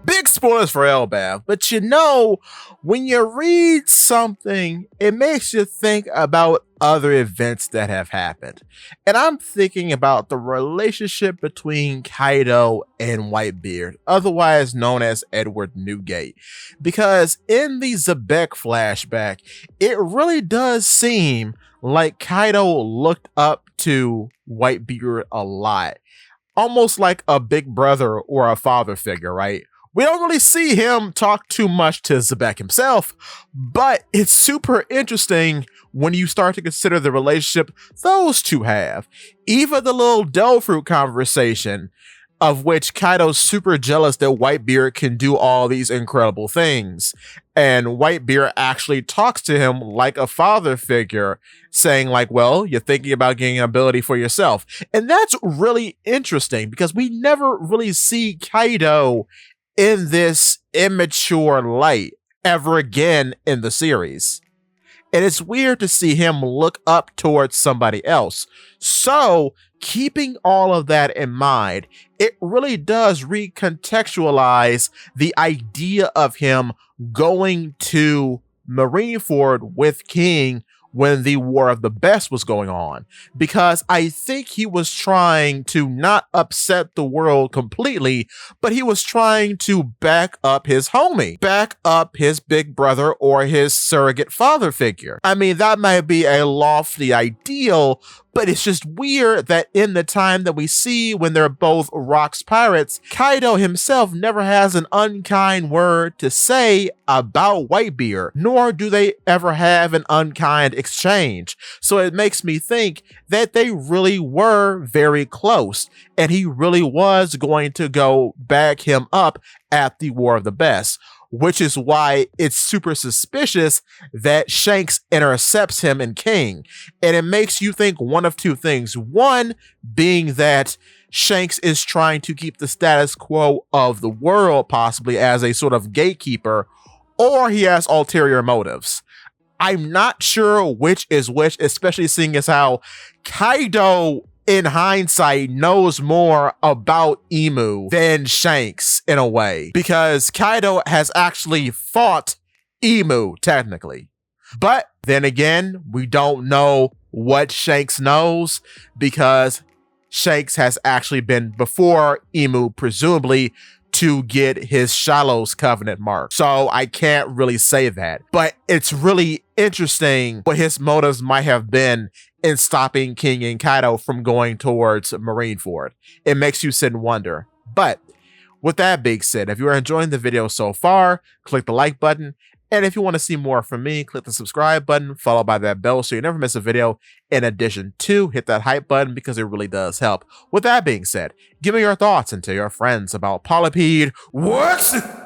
Big spoilers for Elbaf, but you know, when you read something, it makes you think about other events that have happened. And I'm thinking about the relationship between Kaido and Whitebeard, otherwise known as Edward Newgate. Because in the Zebek flashback, it really does seem like Kaido looked up to Whitebeard a lot. Almost like a big brother or a father figure, right? We don't really see him talk too much to Zebek himself, but it's super interesting when you start to consider the relationship those two have. Even the little dough fruit conversation, of which Kaido's super jealous that Whitebeard can do all these incredible things. And Whitebeard actually talks to him like a father figure, saying like, well, you're thinking about getting an ability for yourself. And that's really interesting because we never really see Kaido in this immature light ever again in the series. And it's weird to see him look up towards somebody else. So, keeping all of that in mind, it really does recontextualize the idea of him going to Marineford with King when the War of the Best was going on, because I think he was trying to not upset the world completely, but he was trying to back up his homie, back up his big brother or his surrogate father figure. I mean, that might be a lofty ideal, but it's just weird that in the time that we see when they're both Rock's pirates, Kaido himself never has an unkind word to say about Whitebeard, nor do they ever have an unkind exchange. So it makes me think that they really were very close, and he really was going to go back him up at the War of the Best, which is why it's super suspicious that Shanks intercepts him and King. And it makes you think one of two things. One being that Shanks is trying to keep the status quo of the world, possibly as a sort of gatekeeper, or he has ulterior motives. I'm not sure which is which, especially seeing as how Kaido in hindsight knows more about Emu than Shanks in a way, because Kaido has actually fought Emu technically. But then again, we don't know what Shanks knows because Shanks has actually been before Emu, presumably to get his Shallow's Covenant mark. So I can't really say that, but it's really interesting what his motives might have been in stopping King and Kaido from going towards Marineford. It makes you sit and wonder. But with that being said, if you are enjoying the video so far, click the like button. And if you want to see more from me, click the subscribe button, followed by that bell so you never miss a video. In addition to, hit that hype button because it really does help. With that being said, give me your thoughts and tell your friends about Polypede. What?